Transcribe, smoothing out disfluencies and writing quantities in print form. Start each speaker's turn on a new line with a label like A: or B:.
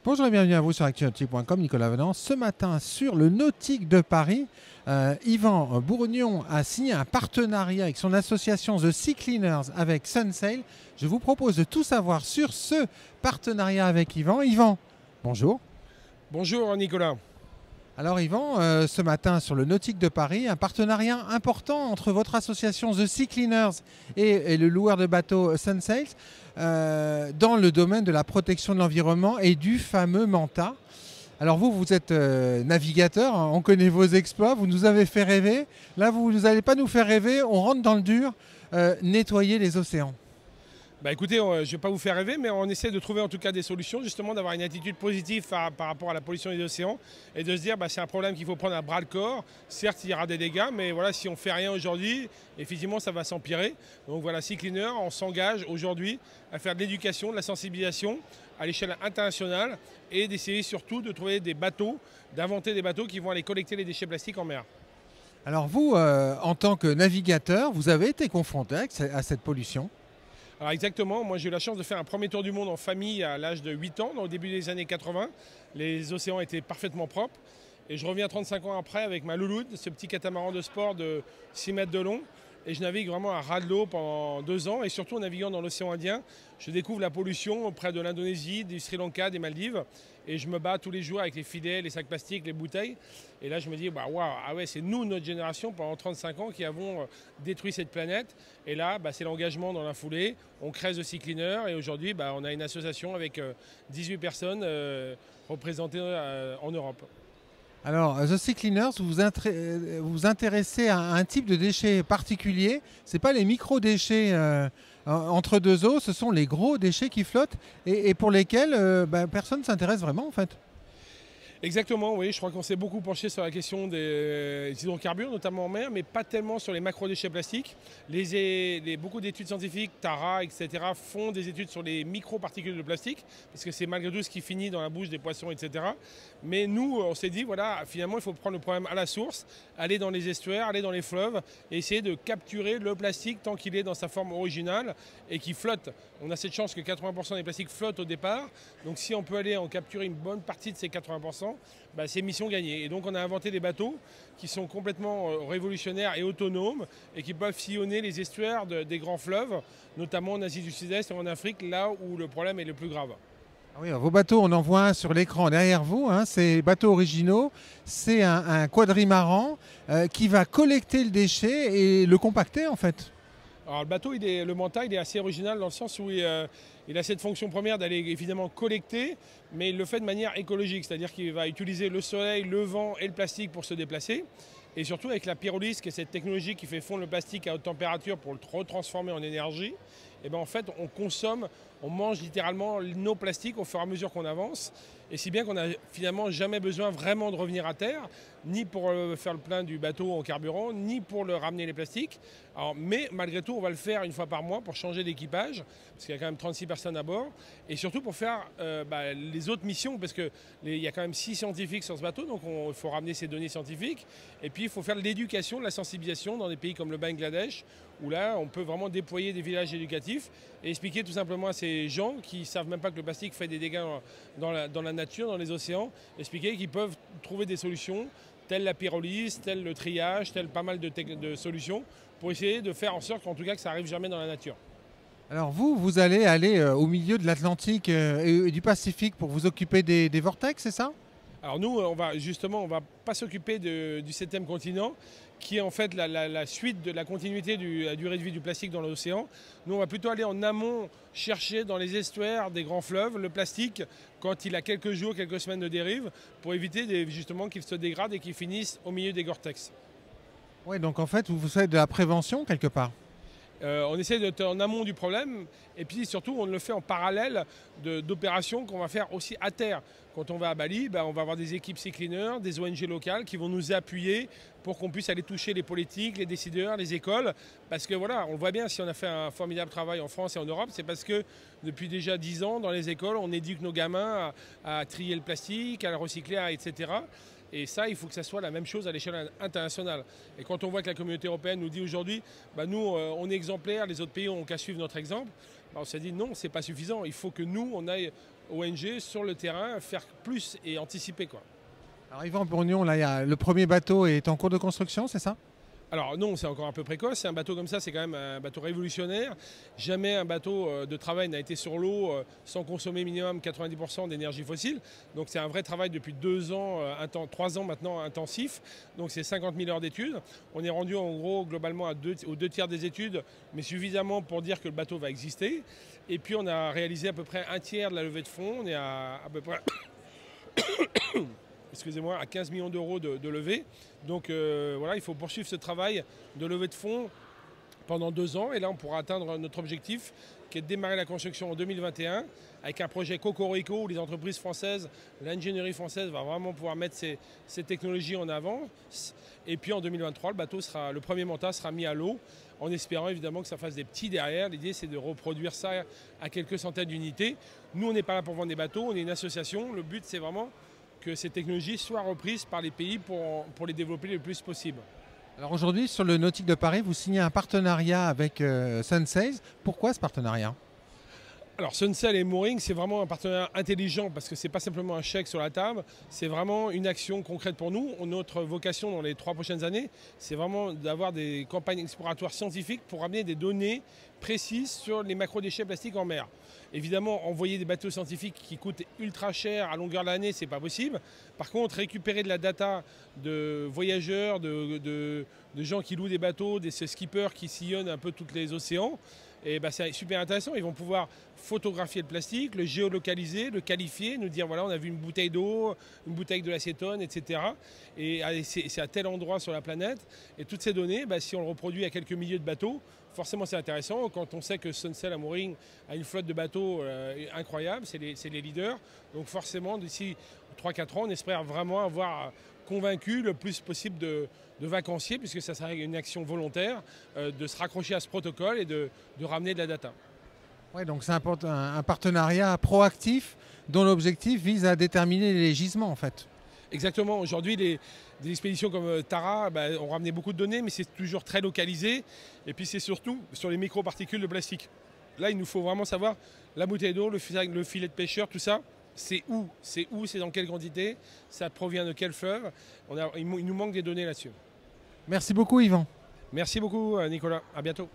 A: Bonjour et bienvenue à vous sur actuality.com, Nicolas Venant. Ce matin, sur le Nautique de Paris, Yvan Bourgnon a signé un partenariat avec son association The Sea Cleaners avec Sunsail. Je vous propose de tout savoir sur ce partenariat avec Yvan. Yvan, bonjour.
B: Bonjour Nicolas.
A: Alors Yvan, ce matin sur le Nautique de Paris, un partenariat important entre votre association The Sea Cleaners et le loueur de bateaux Sunsail dans le domaine de la protection de l'environnement et du fameux Manta. Alors vous êtes navigateur, hein, on connaît vos exploits, vous nous avez fait rêver. Là, vous n'allez pas nous faire rêver, on rentre dans le dur, nettoyer les océans.
B: Bah écoutez, je ne vais pas vous faire rêver, mais on essaie de trouver en tout cas des solutions, justement d'avoir une attitude positive par rapport à la pollution des océans et de se dire c'est un problème qu'il faut prendre à bras le corps. Certes, il y aura des dégâts, mais voilà, si on ne fait rien aujourd'hui, effectivement, ça va s'empirer. Donc voilà, Sea Cleaner, on s'engage aujourd'hui à faire de l'éducation, de la sensibilisation à l'échelle internationale et d'essayer surtout de trouver des bateaux, d'inventer des bateaux qui vont aller collecter les déchets plastiques en mer.
A: Alors vous, en tant que navigateur, vous avez été confronté à cette pollution?
B: Alors exactement, moi j'ai eu la chance de faire un premier tour du monde en famille à l'âge de 8 ans, au début des années 80. Les océans étaient parfaitement propres. Et je reviens 35 ans après avec ma louloute, ce petit catamaran de sport de 6 mètres de long. Et je navigue vraiment à ras de l'eau pendant 2 ans. Et surtout en naviguant dans l'océan Indien, je découvre la pollution près de l'Indonésie, du Sri Lanka, des Maldives. Et je me bats tous les jours avec les filets, les sacs plastiques, les bouteilles. Et là, je me dis, waouh, ah ouais, c'est nous, notre génération, pendant 35 ans, qui avons détruit cette planète. Et là, c'est l'engagement dans la foulée. On crée The Sea Cleaner. Et aujourd'hui, on a une association avec 18 personnes représentées en Europe.
A: Alors, The Sea Cleaners, vous vous intéressez à un type de déchets particulier. Ce n'est pas les micro-déchets entre deux eaux, ce sont les gros déchets qui flottent et pour lesquels personne ne s'intéresse vraiment en fait.
B: Exactement, oui, je crois qu'on s'est beaucoup penché sur la question des hydrocarbures, notamment en mer, mais pas tellement sur les macrodéchets plastiques. Beaucoup d'études scientifiques, Tara, etc., font des études sur les microparticules de plastique, parce que c'est malgré tout ce qui finit dans la bouche des poissons, etc. Mais nous, on s'est dit, voilà, finalement, il faut prendre le problème à la source, aller dans les estuaires, aller dans les fleuves, et essayer de capturer le plastique tant qu'il est dans sa forme originale et qui flotte. On a cette chance que 80% des plastiques flottent au départ, donc si on peut aller en capturer une bonne partie de ces 80%, c'est mission gagnée. Et donc on a inventé des bateaux qui sont complètement révolutionnaires et autonomes et qui peuvent sillonner les estuaires des grands fleuves, notamment en Asie du Sud-Est et en Afrique, là où le problème est le plus grave.
A: Ah oui, vos bateaux, on en voit un sur l'écran derrière vous, hein, c'est bateaux originaux, c'est un quadrimaran qui va collecter le déchet et le compacter en fait.
B: Alors le bateau, le Manta, il est assez original dans le sens où il a cette fonction première d'aller évidemment collecter, mais il le fait de manière écologique, c'est-à-dire qu'il va utiliser le soleil, le vent et le plastique pour se déplacer. Et surtout avec la pyrolyse, qui est cette technologie qui fait fondre le plastique à haute température pour le retransformer en énergie, et en fait on mange littéralement nos plastiques au fur et à mesure qu'on avance. Et si bien qu'on n'a finalement jamais besoin vraiment de revenir à terre, ni pour faire le plein du bateau en carburant, ni pour le ramener les plastiques. Mais malgré tout, on va le faire une fois par mois pour changer d'équipage, parce qu'il y a quand même 36 personnes à bord, et surtout pour faire les autres missions, parce qu'il y a quand même 6 scientifiques sur ce bateau, donc il faut ramener ces données scientifiques. Et puis il faut faire de l'éducation, de la sensibilisation dans des pays comme le Bangladesh, où là on peut vraiment déployer des villages éducatifs et expliquer tout simplement à ces gens qui ne savent même pas que le plastique fait des dégâts dans la nature, dans les océans, expliquer qu'ils peuvent trouver des solutions, telle la pyrolyse, tel le triage, tel pas mal de solutions, pour essayer de faire en sorte qu'en tout cas que ça n'arrive jamais dans la nature.
A: Alors vous allez aller au milieu de l'Atlantique et du Pacifique pour vous occuper des vortex, c'est ça?
B: Alors nous, on va pas s'occuper du 7e continent, qui est en fait la suite de la continuité de la durée de vie du plastique dans l'océan. Nous, on va plutôt aller en amont chercher dans les estuaires des grands fleuves le plastique quand il a quelques jours, quelques semaines de dérive, pour éviter justement qu'il se dégrade et qu'il finisse au milieu des Gore-Tex.
A: Oui, donc en fait, vous faites de la prévention quelque part.
B: On essaie d'être en amont du problème et puis surtout on le fait en parallèle d'opérations qu'on va faire aussi à terre. Quand on va à Bali, on va avoir des équipes Sea Cleaners, des ONG locales qui vont nous appuyer pour qu'on puisse aller toucher les politiques, les décideurs, les écoles. Parce que voilà, on le voit bien, si on a fait un formidable travail en France et en Europe, c'est parce que depuis déjà 10 ans, dans les écoles, on éduque nos gamins à trier le plastique, à le recycler, etc. Et ça, il faut que ça soit la même chose à l'échelle internationale. Et quand on voit que la communauté européenne nous dit aujourd'hui, nous, on est exemplaires, les autres pays ont qu'à suivre notre exemple, on s'est dit non, ce n'est pas suffisant. Il faut que nous, on aille ONG sur le terrain, faire plus et anticiper, quoi.
A: Alors Yvan Bourgnon, là, le premier bateau est en cours de construction, c'est ça?
B: Alors non, c'est encore un peu précoce. Un bateau comme ça, c'est quand même un bateau révolutionnaire. Jamais un bateau de travail n'a été sur l'eau sans consommer minimum 90% d'énergie fossile. Donc c'est un vrai travail depuis 2 ans, 3 ans maintenant intensif. Donc c'est 50 000 heures d'études. On est rendu en gros globalement aux 2 tiers des études, mais suffisamment pour dire que le bateau va exister. Et puis on a réalisé à peu près 1 tiers de la levée de fonds. On est à peu près excusez-moi, à 15 millions d'euros de levée. Donc voilà, il faut poursuivre ce travail de levée de fonds pendant 2 ans. Et là, on pourra atteindre notre objectif, qui est de démarrer la construction en 2021, avec un projet Cocorico où les entreprises françaises, l'ingénierie française va vraiment pouvoir mettre ces technologies en avant. Et puis en 2023, le premier manta sera mis à l'eau, en espérant évidemment que ça fasse des petits derrière. L'idée, c'est de reproduire ça à quelques centaines d'unités. Nous, on n'est pas là pour vendre des bateaux, on est une association. Le but, c'est vraiment que ces technologies soient reprises par les pays pour les développer le plus possible.
A: Alors aujourd'hui, sur le Nautique de Paris, vous signez un partenariat avec Sunsail. Pourquoi ce partenariat?
B: Alors Sunsail et Mooring, c'est vraiment un partenariat intelligent parce que ce n'est pas simplement un chèque sur la table, c'est vraiment une action concrète pour nous. Notre vocation dans les 3 prochaines années, c'est vraiment d'avoir des campagnes exploratoires scientifiques pour amener des données précises sur les macrodéchets plastiques en mer. Évidemment, envoyer des bateaux scientifiques qui coûtent ultra cher à longueur d'année, c'est pas possible. Par contre, récupérer de la data de voyageurs, de gens qui louent des bateaux, des skippers qui sillonnent un peu tous les océans, et c'est super intéressant. Ils vont pouvoir photographier le plastique, le géolocaliser, le qualifier, nous dire voilà, on a vu une bouteille d'eau, une bouteille de l'acétone, etc. Et c'est à tel endroit sur la planète. Et toutes ces données, si on le reproduit à quelques milliers de bateaux, forcément c'est intéressant. Quand on sait que Sunsail à Mooring a une flotte de bateaux incroyable, c'est les leaders. Donc forcément, d'ici 3-4 ans, on espère vraiment avoir convaincu le plus possible de vacanciers, puisque ça serait une action volontaire, de se raccrocher à ce protocole et de ramener de la data.
A: Ouais, donc c'est un partenariat proactif dont l'objectif vise à déterminer les gisements en fait.
B: Exactement. Aujourd'hui, des expéditions comme Tara ont ramené beaucoup de données, mais c'est toujours très localisé. Et puis c'est surtout sur les microparticules de plastique. Là, il nous faut vraiment savoir la bouteille d'eau, le filet de pêcheur, tout ça. C'est où, c'est dans quelle quantité, ça provient de quel fleuve. Il nous manque des données là-dessus.
A: Merci beaucoup Yvan.
B: Merci beaucoup Nicolas, à bientôt.